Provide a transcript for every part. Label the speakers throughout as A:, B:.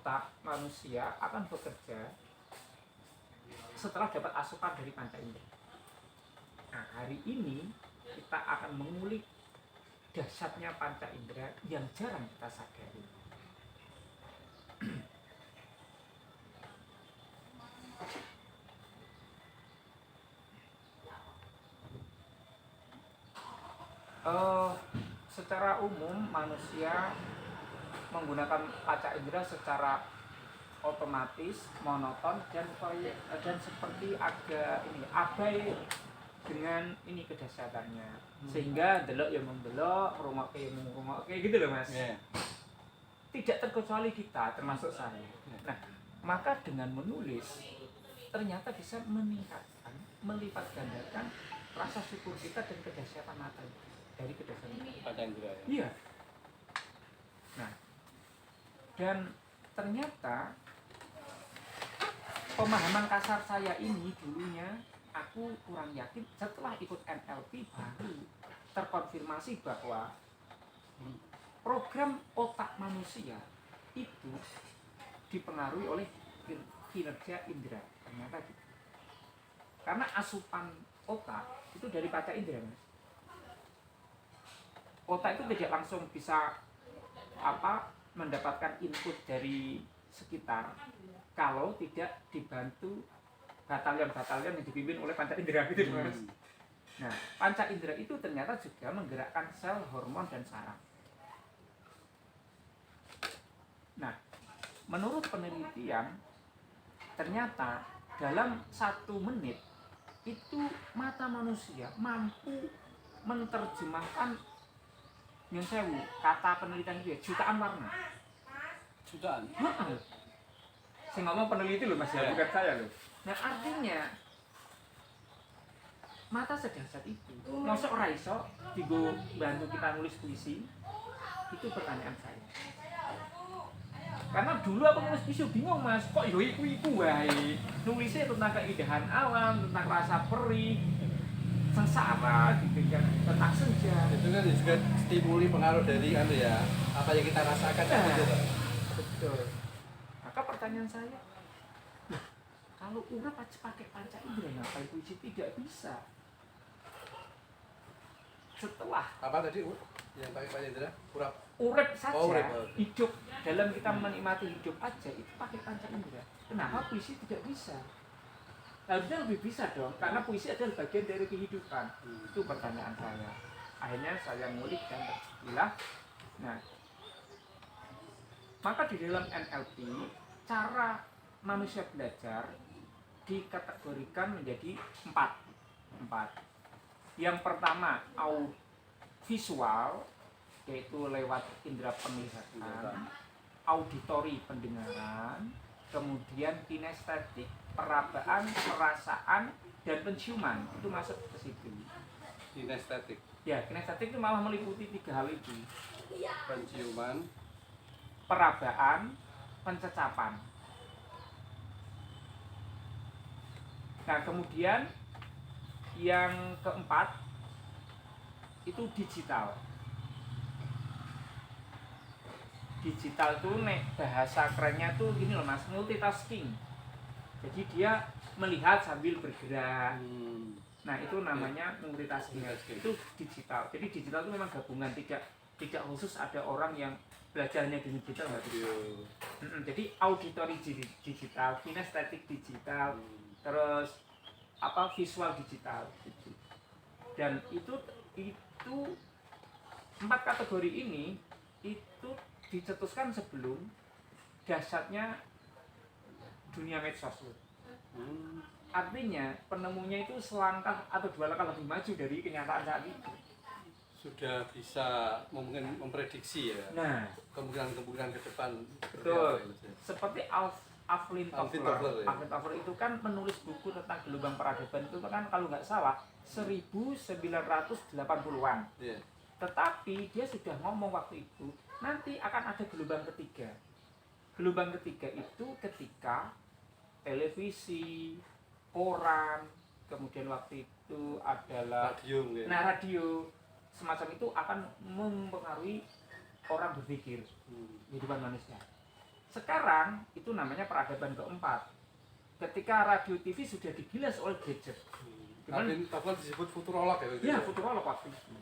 A: otak manusia akan bekerja setelah dapat asupan dari panca indera. Nah, hari ini kita akan mengulik dahsyatnya panca indera yang jarang kita sadari. Secara umum manusia menggunakan panca indera secara otomatis, monoton dan seperti agak abai dengan kedahsyatannya. Sehingga delok ya memdelok, ngrungokke ya ngrungokke gitu loh Mas.
B: Yeah.
A: Tidak terkecuali kita, termasuk saya. Nah, maka dengan menulis ternyata bisa meningkatkan, melipat gandakan rasa syukur kita dan kedahsyatan mata dari kedahsyatan
B: panca indera.
A: Iya. Nah, dan ternyata pemahaman kasar saya ini dulunya aku kurang yakin, setelah ikut NLP baru terkonfirmasi bahwa program otak manusia itu dipengaruhi oleh kinerja indera. Ternyata gitu. Karena asupan otak itu dari panca indera, Mas. Otak itu tidak langsung bisa mendapatkan input dari sekitar kalau tidak dibantu batalion-batalion yang dipimpin oleh panca indera gitu, Mas. Nah, panca indera itu ternyata juga menggerakkan sel, hormon dan saraf. Nah, menurut penelitian ternyata dalam 1 menit itu mata manusia mampu menerjemahkan yang sewu, kata penelitian itu ya, jutaan warna.
B: Jutaan?
A: Saya ngomong peneliti loh Mas, ya, bukan saya loh. Nah, artinya mata sedahsyat itu mosok ora iso digo bantu kita nulis puisi? Itu pertanyaan saya. Karena dulu aku nulis puisi bingung Mas, kok yo iku wae. Nulisnya tentang keindahan alam, tentang rasa perih, sengsara gitu kan, tentang senja.
B: Itu kan juga stimuli pengaruh dari apa yang kita rasakan gitu.
A: Betul. Maka pertanyaan saya, kalau urip aja pakai panca indera ngapain puisi? Tidak bisa. Setelah
B: apa tadi yang pakai panca indera?
A: urip saja,
B: urip.
A: Hidup dalam kita menikmati hidup aja itu pakai panca indera. Kenapa puisi tidak bisa? Harusnya lebih bisa dong, karena puisi adalah bagian dari kehidupan. Itu pertanyaan saya. Akhirnya saya ngulik dan terpilah. Nah, maka di dalam NLP cara manusia belajar dikategorikan menjadi 4. Yang pertama visual, yaitu lewat indera penglihatan, auditori pendengaran, kemudian kinestetik, perabaan, perasaan, dan penciuman. Itu masuk ke situ.
B: Kinestetik.
A: Ya, kinestetik itu malah meliputi 3 hal itu.
B: Penciuman,
A: perabaan, pencecapan. Nah, kemudian yang keempat itu digital. Digital tuh bahasa kerennya tuh gini loh Mas, multitasking. Jadi dia melihat sambil bergerak. Nah, itu namanya multitasking. Itu digital. Jadi digital itu memang gabungan, tidak khusus ada orang yang belajarnya di digital nggak bisa. Jadi auditory digital, kinestetik digital, terus visual digital. Dan itu 4 kategori ini itu dicetuskan sebelum dahsyatnya dunia medsos. Artinya penemunya itu selangkah atau 2 langkah lebih maju dari kenyataan saat itu.
B: Sudah bisa mungkin memprediksi ya.
A: Nah,
B: kemungkinan ke depan.
A: Betul. Seperti Alvin Toffler itu kan menulis buku tentang gelombang peradaban itu kan kalau nggak salah 1980-an.
B: Yeah.
A: Tetapi dia sudah ngomong waktu itu nanti akan ada gelombang ketiga. Gelombang ketiga itu ketika televisi, koran, kemudian waktu itu adalah
B: radio.
A: Radio semacam itu akan mempengaruhi orang berpikir kehidupan manusia. Sekarang itu namanya peradaban keempat. Ketika radio TV sudah digilas oleh gadget.
B: Tapi disebut futurolog ya?
A: Ya, futurolog waktu itu.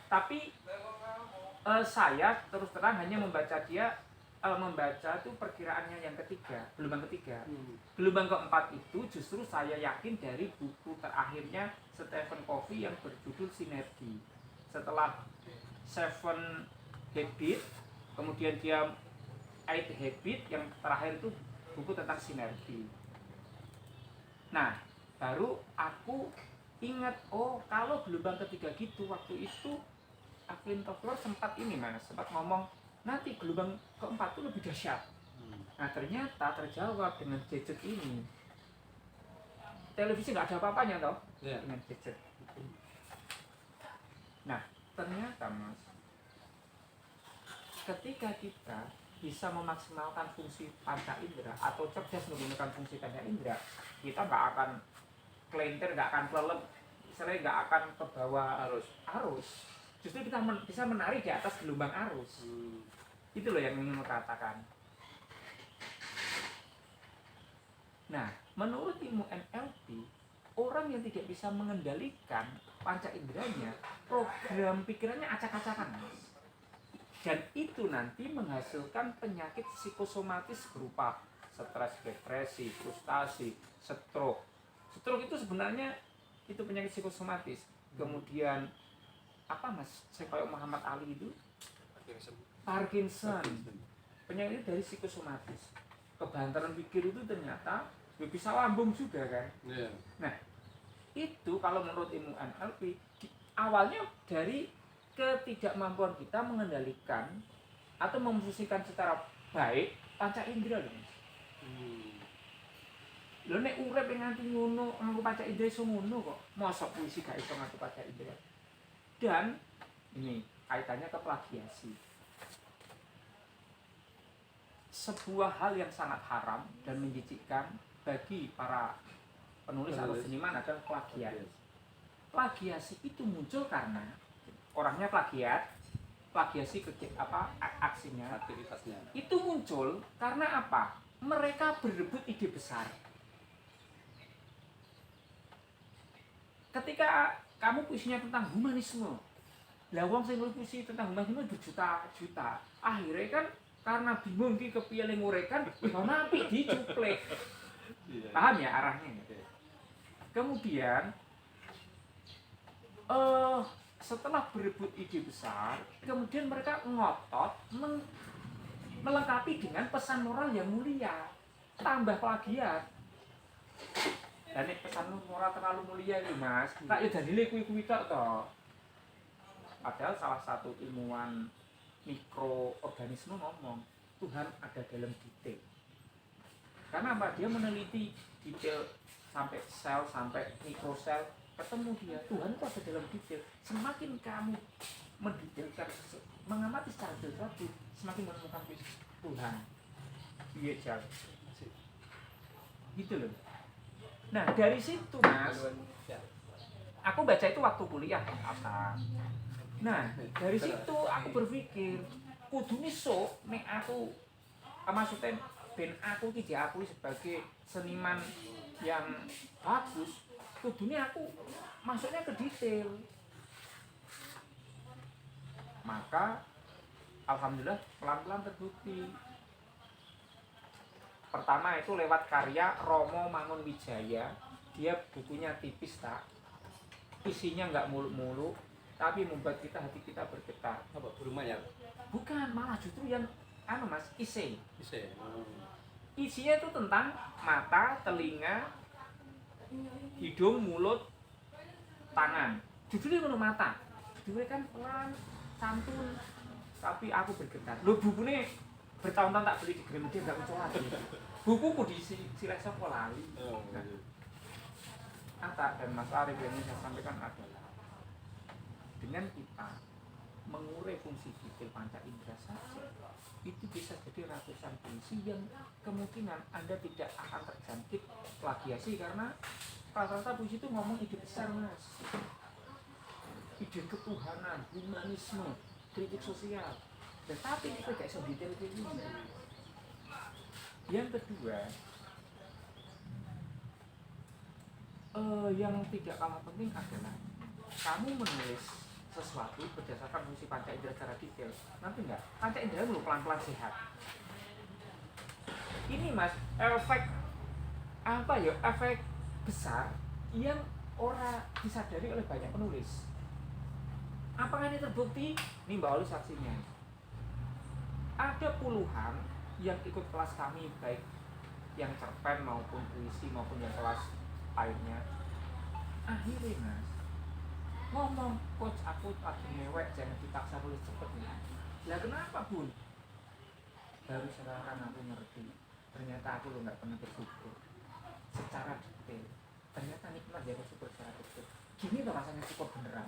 A: Tapi saya terus terang hanya membaca itu perkiraannya yang ketiga, gelombang ketiga. Gelombang keempat itu justru saya yakin dari buku terakhirnya Stephen Covey yang berjudul Sinergi. Setelah Seven Habit, kemudian dia Eight Habit, yang terakhir itu buku tentang sinergi. Nah, baru aku ingat, oh kalau gelombang ketiga gitu, waktu itu Aklin Toffler sempat ngomong nanti gelombang keempat itu lebih dahsyat. Nah ternyata terjawab dengan gadget ini. Televisi nggak ada apa-apanya toh dengan gadget. Nah ternyata Mas, ketika kita bisa memaksimalkan fungsi panca indera atau cerdas menggunakan fungsi panca indera, kita nggak akan kelentir, nggak akan kelelep, misalnya nggak akan ke bawah arus. Justru kita bisa menari di atas gelombang arus. Itu loh yang ingin katakan. Nah, menurut ilmu NLP, orang yang tidak bisa mengendalikan panca inderanya, program pikirannya acak-acakan. Dan itu nanti menghasilkan penyakit psikosomatis berupa stres, depresi, frustasi, stroke. Stroke itu sebenarnya itu penyakit psikosomatis. Kemudian apa Mas? Saya kayak Muhammad Ali itu Parkinson. Penyakit itu dari psikosomatis. Kebantaran pikir itu ternyata bisa lambung juga kan. Nah, itu kalau menurut ilmu NLP awalnya dari ketidakmampuan kita mengendalikan atau memfungsikan secara baik panca indera loh. Lho nek urip nganti ngono nganggo panca indera iso ngono kok. Mosok puisi gak iso nganggo panca indera. Dan ini kaitannya ke plagiasi. Sebuah hal yang sangat haram dan menjijikkan bagi para penulis atau seniman adalah plagiat. Plagiasi itu muncul karena orangnya plagiasi aksinya,
B: aktivitasnya.
A: Itu muncul karena apa? Mereka berebut ide besar. Ketika kamu puisinya tentang humanisme, lah wong sing nulis puisi tentang humanisme berjuta-juta. Akhirnya kan karena bingung ki kepiye ngurekan, ana apik dicuplek. Paham ya arahnya? Kemudian setelah berebut ide besar, kemudian mereka ngotot melengkapi dengan pesan moral yang mulia, tambah plagiat. Dan ini pesan moral terlalu mulia ini Mas, tak ya dalile kuwi-kuwi tok toh. Padahal salah satu ilmuwan mikroorganisme ngomong, Tuhan ada dalam detail. Karena apa? Dia meneliti detail sampai sel, sampai mikrosel, ketemu dia, Tuhan itu ada dalam detail. Semakin kamu mendetailkan, mengamati secara detail, semakin menemukan Tuhan. Iya jauh. Gitu loh. Nah dari situ Mas, aku baca itu waktu kuliah apa. Nah dari situ aku berpikir, kudune sok nek aku maksudnya ben aku ki diakui sebagai seniman yang bagus, kudune aku masuknya ke detail. Maka alhamdulillah pelan-pelan terbukti. Pertama itu lewat karya Romo Mangunwijaya. Dia bukunya tipis tak, isinya nggak muluk-muluk, tapi membuat hati kita bergetar.
B: Apa burung mayat?
A: Bukan, malah justru yang Mas, isi. Isinya itu tentang mata, telinga, hidung, mulut, tangan. Judulnya menurut mata. Judulnya kan pelan, santun, tapi aku bergetar. Loh bukunya bertahun-tahun tak beli di Gramedia nggak muncul lagi. Bukuku di Silesok lali. Ata dan Mas Arif yang saya sampaikan adalah dengan kita mengurai fungsi detail panca indera saja, itu bisa jadi ratusan puisi yang kemungkinan Anda tidak akan terjangkit plagiasi karena rata-rata puisi itu ngomong ide besar Mas, ide ketuhanan, humanisme, kritik sosial. Tetapi kita gak bisa detail ini. Yang kedua, yang tidak kalah penting adalah kamu menulis sesuatu berdasarkan fungsi panca indera secara detail. Nanti enggak, panca indera dulu pelan-pelan sehat. Ini mas, efek apa ya? Efek besar yang orang disadari oleh banyak penulis. Apakah ini terbukti? Ini Mbak Oli saksinya. Ada puluhan yang ikut kelas kami, baik yang cerpen maupun puisi maupun yang kelas lainnya. Akhirnya mas, ngomong, coach aku lagi mewek, jangan dipaksa nulis cepet ya. Lah kenapa bun? Baru sekarang aku ngerti, ternyata aku lo nggak pernah bersyukur secara detail. Ternyata nikmat ya bersyukur secara detail. Gini loh rasanya syukur beneran.